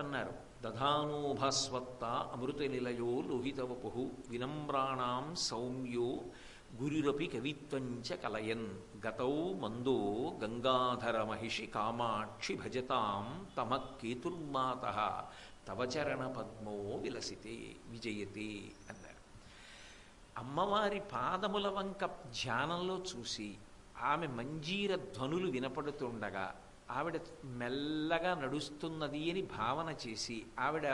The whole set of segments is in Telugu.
అన్నారు. దధానోభస్వత్త అమృత నిలయో లోహితవపు వినమ్రాణం సౌమ్యో గురురపి కవిత్వంచ కలయన్ గతౌ మందో గంగాధర మహిషి కామాక్షి భజతాం తమ కేతుర్మాత తవ చరణ పద్మో విలసితే విజయతే అన్నారు. అమ్మవారి పాదముల వంక ధ్యానంలో చూసి ఆమె మంజీర ధ్వనులు వినపడుతుండగా ఆవిడ మెల్లగా నడుస్తున్నది అని భావన చేసి, ఆవిడ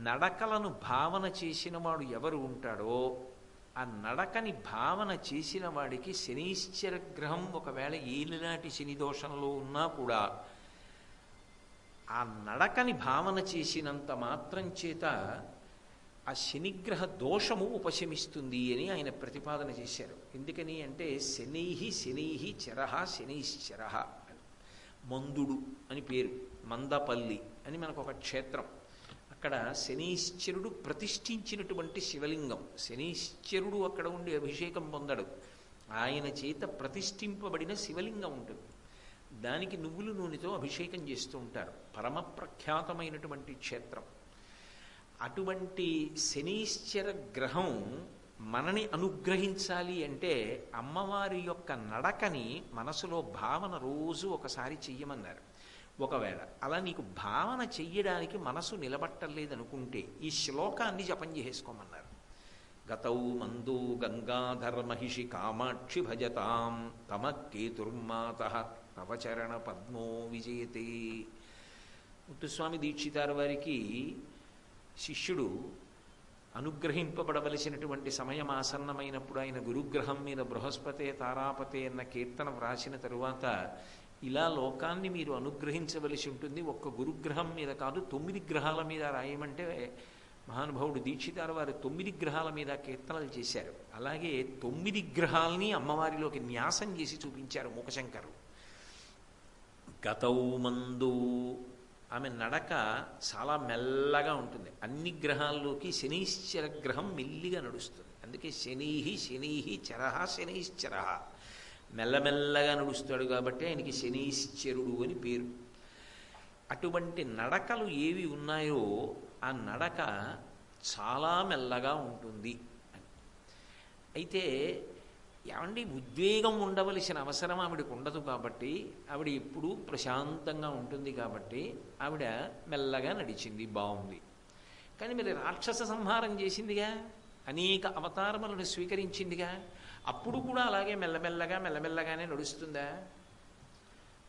నడకలను భావన చేసిన వాడు ఎవరు ఉంటాడో ఆ నడకని భావన చేసిన వాడికి శనీశ్చర గ్రహం ఒకవేళ ఏలినాటి శని దోషంలో ఉన్నా కూడా ఆ నడకని భావన చేసినంత మాత్రం చేత ఆ శనిగ్రహ దోషము ఉపశమిస్తుంది అని ఆయన ప్రతిపాదన చేశారు. ఎందుకని అంటే శనైహి చరహ శనైశ్చరహ, మందుడు అని పేరు, మందపల్లి అని మనకు ఒక క్షేత్రం. అక్కడ శనీశ్చరుడు ప్రతిష్ఠించినటువంటి శివలింగం. శనీశ్చరుడు అక్కడ ఉండి అభిషేకం పొందడు, ఆయన చేత ప్రతిష్ఠింపబడిన శివలింగం ఉంటుంది. దానికి నువ్వుల నూనెతో అభిషేకం చేస్తూ ఉంటారు. పరమ ప్రఖ్యాతమైనటువంటి క్షేత్రం. అటువంటి శనీశ్చర గ్రహం మనని అనుగ్రహించాలి అంటే అమ్మవారి యొక్క నడకని మనసులో భావన రోజు ఒకసారి చెయ్యమన్నారు. ఒకవేళ అలా నీకు భావన చెయ్యడానికి మనసు నిలబట్టలేదనుకుంటే ఈ శ్లోకాన్ని జపం చేసుకోమన్నారు. గతౌ మందో గంగాధర మహిషి కామాక్షి భజతాం తమ కేతుర్మాత తవ చరణ పద్మో విజయతే. ముత్తుస్వామి దీక్షితారు వారికి శిష్యుడు అనుగ్రహింపబడవలసినటువంటి సమయం ఆసన్నమైనప్పుడు ఆయన గురుగ్రహం మీద బృహస్పతే తారాపతే అన్న కీర్తన వ్రాసిన తరువాత ఇలా లోకాన్ని మీరు అనుగ్రహించవలసి ఉంటుంది, ఒక్క గురుగ్రహం మీద కాదు 9 గ్రహాల మీద రాయమంటే మహానుభావుడు దీక్షితారు వారు 9 గ్రహాల మీద కీర్తనలు చేశారు. అలాగే 9 గ్రహాలని అమ్మవారిలోకి న్యాసం చేసి చూపించారు మూకశంకరు. గతౌ మందు, ఆమె నడక చాలా మెల్లగా ఉంటుంది. అన్ని గ్రహాల్లోకి శనీశ్చర గ్రహం మెల్లిగా నడుస్తుంది. అందుకే శనైహి చరహ శనైశ్చరహ, మెల్లమెల్లగా నడుస్తాడు కాబట్టి ఆయనకి శనీశ్చరుడు అని పేరు. అటువంటి నడకలు ఏవి ఉన్నాయో ఆ నడక చాలా మెల్లగా ఉంటుంది. అయితే ఏమండి ఉద్వేగం ఉండవలసిన అవసరం ఆవిడకు ఉండదు కాబట్టి, ఆవిడ ఎప్పుడూ ప్రశాంతంగా ఉంటుంది కాబట్టి ఆవిడ మెల్లగా నడిచింది, బాగుంది. కానీ మరి రాక్షస సంహారం చేసిందిగా, అనేక అవతారములను స్వీకరించిందిగా, అప్పుడు కూడా అలాగే మెల్లమెల్లగానే నడుస్తుందా?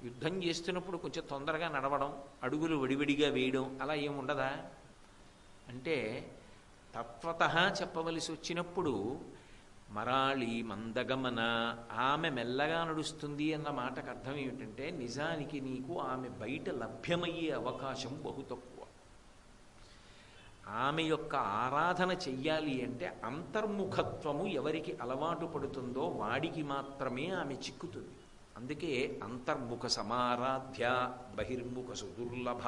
యుద్ధం చేస్తున్నప్పుడు కొంచెం తొందరగా నడవడం, అడుగులు వడివడిగా వేయడం అలా ఏముండదా? అంటే తత్వతః చెప్పవలసి వచ్చినప్పుడు మరాళి మందగమన, ఆమె మెల్లగా నడుస్తుంది అన్న మాటకు అర్థం ఏమిటంటే నిజానికి నీకు ఆమె బయట లభ్యమయ్యే అవకాశం బహు తక్కువ. ఆమె యొక్క ఆరాధన చెయ్యాలి అంటే అంతర్ముఖత్వము ఎవరికి అలవాటు పడుతుందో వాడికి మాత్రమే ఆమె చిక్కుతుంది. అందుకే అంతర్ముఖ సమారాధ్య బహిర్ముఖ సుదుర్లభ.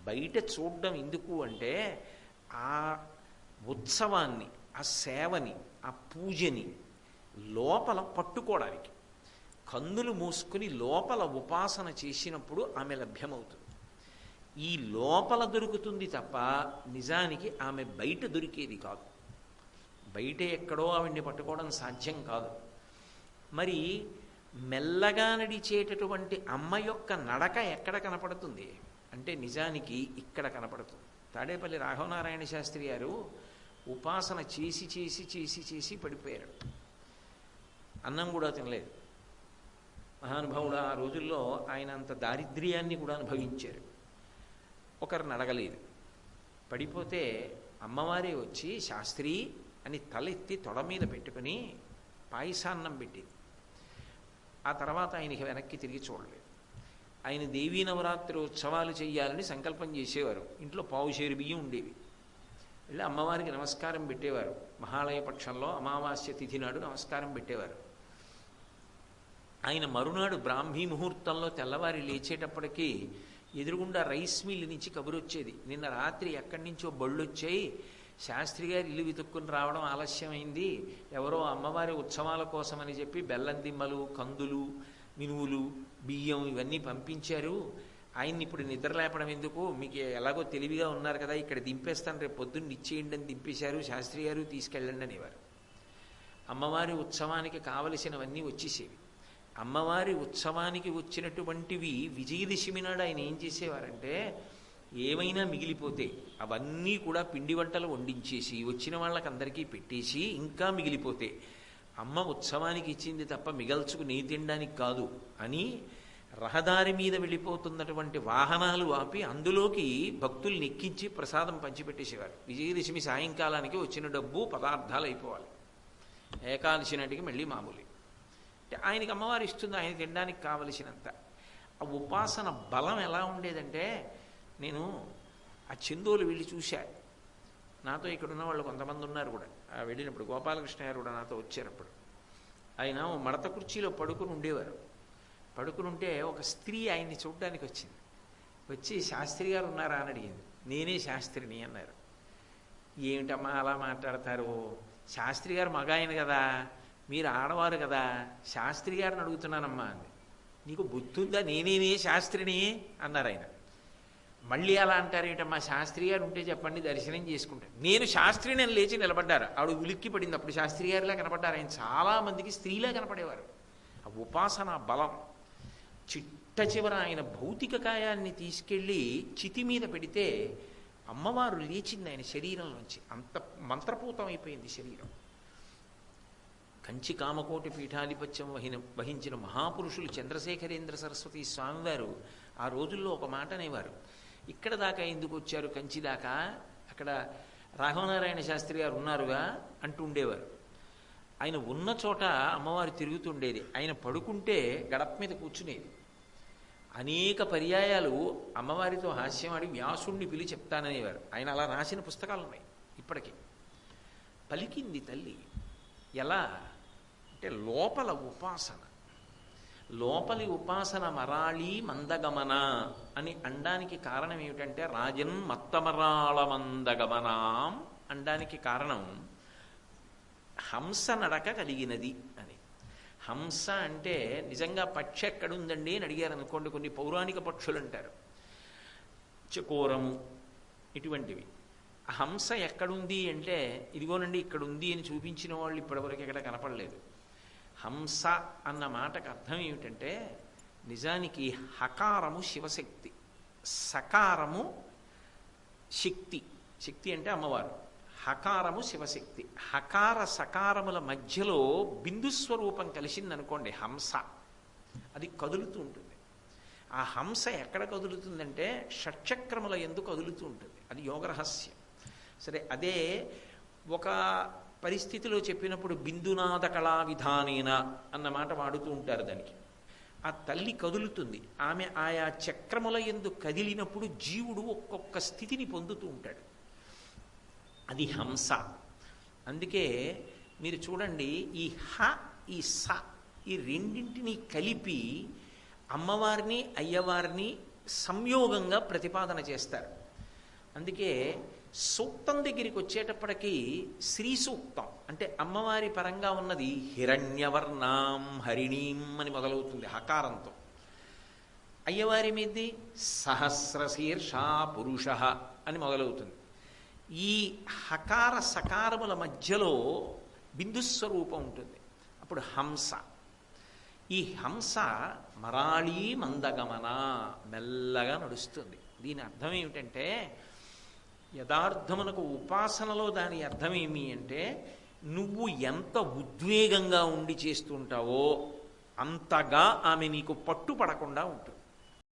బయట చూడడం ఎందుకు అంటే ఆ ఉత్సవాన్ని, ఆ సేవని, ఆ పూజని లోపల పట్టుకోవడానికి. కన్నులు మూసుకుని లోపల ఉపాసన చేసినప్పుడు ఆమె లభ్యమవుతుంది. ఈ లోపల దొరుకుతుంది తప్ప నిజానికి ఆమె బయట దొరికేది కాదు. బయట ఎక్కడో ఆవిడ్ని పట్టుకోవడం సాధ్యం కాదు. మరి మెల్లగా నడిచేటటువంటి అమ్మ యొక్క నడక ఎక్కడ కనపడుతుంది అంటే నిజానికి ఇక్కడ కనపడుతుంది. తాడేపల్లి రాఘవనారాయణ శాస్త్రి గారు ఉపాసన చేసి చేసి చేసి చేసి పడిపోయారు. అన్నం కూడా తినలేదు. మహానుభావుడు ఆ రోజుల్లో ఆయన అంత దారిద్ర్యాన్ని కూడా అనుభవించారు. ఒకరిని అడగలేదు. పడిపోతే అమ్మవారే వచ్చి శాస్త్రి అని తలెత్తి తొడ మీద పెట్టుకుని పాయసాన్నం పెట్టింది. ఆ తర్వాత ఆయనకి వెనక్కి తిరిగి చూడలేదు. ఆయన దేవీ నవరాత్రి ఉత్సవాలు చేయాలని సంకల్పం చేసేవారు. ఇంట్లో పావుషేరు బియ్యం ఉండేవి. వెళ్ళి అమ్మవారికి నమస్కారం పెట్టేవారు. మహాలయ పక్షంలో అమావాస్య తిథి నాడు నమస్కారం పెట్టేవారు. ఆయన మరునాడు బ్రాహ్మీ ముహూర్తంలో తెల్లవారి లేచేటప్పటికీ ఎదురుగుండా రైస్ మిల్ నుంచి కబురు వచ్చేది, నిన్న రాత్రి ఎక్కడి నుంచో బళ్ళు వచ్చాయి, శాస్త్రి గారు ఇల్లు వెతుక్కుని రావడం ఆలస్యమైంది, ఎవరో అమ్మవారి ఉత్సవాల కోసమని చెప్పి బెల్లం దిమ్మలు, కందులు, మినువులు, బియ్యం ఇవన్నీ పంపించారు, ఆయన్ని ఇప్పుడు నిద్ర లేపడం ఎందుకు, మీకు ఎలాగో తెలివిగా ఉన్నారు కదా, ఇక్కడ దింపేస్తాను, రేపు పొద్దున్న ఇచ్చేయండి అని దింపేశారు, శాస్త్రి గారు తీసుకెళ్ళండి అనేవారు. అమ్మవారి ఉత్సవానికి కావలసినవన్నీ వచ్చేసేవి. అమ్మవారి ఉత్సవానికి వచ్చినటువంటివి విజయదశమి నాడు ఆయన ఏం చేసేవారంటే, ఏమైనా మిగిలిపోతే అవన్నీ కూడా పిండి వంటలు వండించేసి వచ్చిన వాళ్ళకందరికీ పెట్టేసి, ఇంకా మిగిలిపోతే అమ్మ ఉత్సవానికి ఇచ్చింది తప్ప మిగల్చుకు నీ తినడానికి కాదు అని రహదారి మీద వెళ్ళిపోతున్నటువంటి వాహనాలు ఆపి అందులోకి భక్తుల్ని ఎక్కించి ప్రసాదం పంచిపెట్టేసేవారు. విజయదశమి సాయంకాలానికి వచ్చిన డబ్బు పదార్థాలు అయిపోవాలి. ఏకాదశి నాటికి మళ్ళీ మామూలు. అంటే ఆయనకి అమ్మవారు ఇస్తుంది, ఆయన తినడానికి కావలసినంత. ఆ ఉపాసన బలం ఎలా ఉండేదంటే, నేను ఆ చందోలు వెళ్ళి చూశా. నాతో ఇక్కడ ఉన్న వాళ్ళు కొంతమంది ఉన్నారు కూడా. వెళ్ళినప్పుడు గోపాలకృష్ణ గారు కూడా నాతో వచ్చారు. అప్పుడు ఆయన మడత కుర్చీలో పడుకుని ఉండేవారు. పడుకుని ఉంటే ఒక స్త్రీ ఆయన్ని చూడడానికి వచ్చింది. వచ్చి శాస్త్రి గారు ఉన్నారా అని అడిగింది. నేనే శాస్త్రిని అన్నారు. ఏమిటమ్మా అలా మాట్లాడతారు, శాస్త్రి గారు మగాయన కదా, మీరు ఆడవారు కదా, శాస్త్రి గారిని అడుగుతున్నానమ్మా అంది. నీకు బుద్ధుందా, నేనేనే శాస్త్రిని అన్నారు ఆయన. మళ్ళీ అలా అంటారేమిటమ్మా, శాస్త్రి గారు ఉంటే చెప్పండి దర్శనం చేసుకుంటాను. నేను శాస్త్రిని అని లేచి నిలబడ్డారు. ఆవిడ ఉలిక్కి పడింది. అప్పుడు శాస్త్రి గారిలా కనపడ్డారు. ఆయన చాలామందికి స్త్రీలా కనపడేవారు. ఆ ఉపాసన బలం. చిట్ట చివర ఆయన భౌతిక కాయాన్ని తీసుకెళ్ళి చితి మీద పెడితే అమ్మవారు లేచింది ఆయన శరీరంలోంచి. అంత మంత్రపూతం అయిపోయింది శరీరం. కంచి కామకోటి పీఠాధిపత్యం వహించిన మహాపురుషులు చంద్రశేఖరేంద్ర సరస్వతి స్వామివారు ఆ రోజుల్లో ఒక మాట అనేవారు. ఇక్కడ దాకా ఎందుకు వచ్చారు, కంచి దాకా, అక్కడ రాఘవనారాయణ శాస్త్రి గారు ఉన్నారుగా అంటూ ఉండేవారు. ఆయన ఉన్న చోట అమ్మవారు తిరుగుతుండేది. ఆయన పడుకుంటే గడప మీద కూర్చునేది. అనేక పర్యాయాలు అమ్మవారితో హాస్యమాడి వ్యాసుణ్ణి పిలిచి చెప్తాననేవారు. ఆయన అలా రాసిన పుస్తకాలు ఉన్నాయి ఇప్పటికీ. పలికింది తల్లి. ఎలా అంటే లోపల ఉపాసన, లోపలి ఉపాసన మరాళి మందగమన అని అనడానికి కారణం ఏమిటంటే, రాజన్ మత్తమరాళ మందగమనాం అనడానికి కారణం హంస నడక కలిగినది అని. హంస అంటే నిజంగా పక్షి ఎక్కడుందండి అని అడిగారు అనుకోండి, కొన్ని పౌరాణిక పక్షులు అంటారు, చకోరము ఇటువంటివి. హంస ఎక్కడుంది అంటే, ఇదిగోనండి ఇక్కడ ఉంది అని చూపించిన వాళ్ళు ఇప్పటివరకు ఎక్కడ కనపడలేదు. హంస అన్న మాటకు అర్థం ఏమిటంటే, నిజానికి హకారము శివశక్తి, సకారము శక్తి. శక్తి అంటే అమ్మవారు, హకారము శివశక్తి. హకార సకారముల మధ్యలో బిందుస్వరూపం కలిసిందనుకోండి హంస, అది కదులుతూ ఉంటుంది. ఆ హంస ఎక్కడ కదులుతుందంటే షట్చక్రముల యందు కదులుతూ ఉంటుంది. అది యోగరహస్యం. సరే, అదే ఒక పరిస్థితిలో చెప్పినప్పుడు బిందునాద కళా విధానేన అన్న మాట వాడుతూ ఉంటారు దానికి. ఆ తల్లి కదులుతుంది. ఆమె ఆయా చక్రముల యందు కదిలినప్పుడు జీవుడు ఒక్కొక్క స్థితిని పొందుతూ ఉంటాడు. అది హంస. అందుకే మీరు చూడండి, ఈ హ ఈ స ఈ రెండింటినీ కలిపి అమ్మవారిని అయ్యవారిని సంయోగంగా ప్రతిపాదన చేస్తారు. అందుకే సూక్తం దగ్గరికి వచ్చేటప్పటికీ శ్రీ సూక్తం అంటే అమ్మవారి పరంగా ఉన్నది హిరణ్యవర్ణాం హరిణీం అని మొదలవుతుంది హకారంతో. అయ్యవారి మీది సహస్రశీర్ష పురుష అని మొదలవుతుంది. ఈ హకార సకారముల మధ్యలో బిందుస్వరూపం ఉంటుంది. అప్పుడు హంస. ఈ హంస మరాళీ మందగమన, మెల్లగా నడుస్తుంది. దీని అర్థం ఏమిటంటే, యథార్థమునకు ఉపాసనలో దాని అర్థం ఏమి అంటే, నువ్వు ఎంత ఉద్వేగంగా ఉండి చేస్తుంటావో అంతగా ఆమె నీకు పట్టుపడకుండా ఉంటుంది.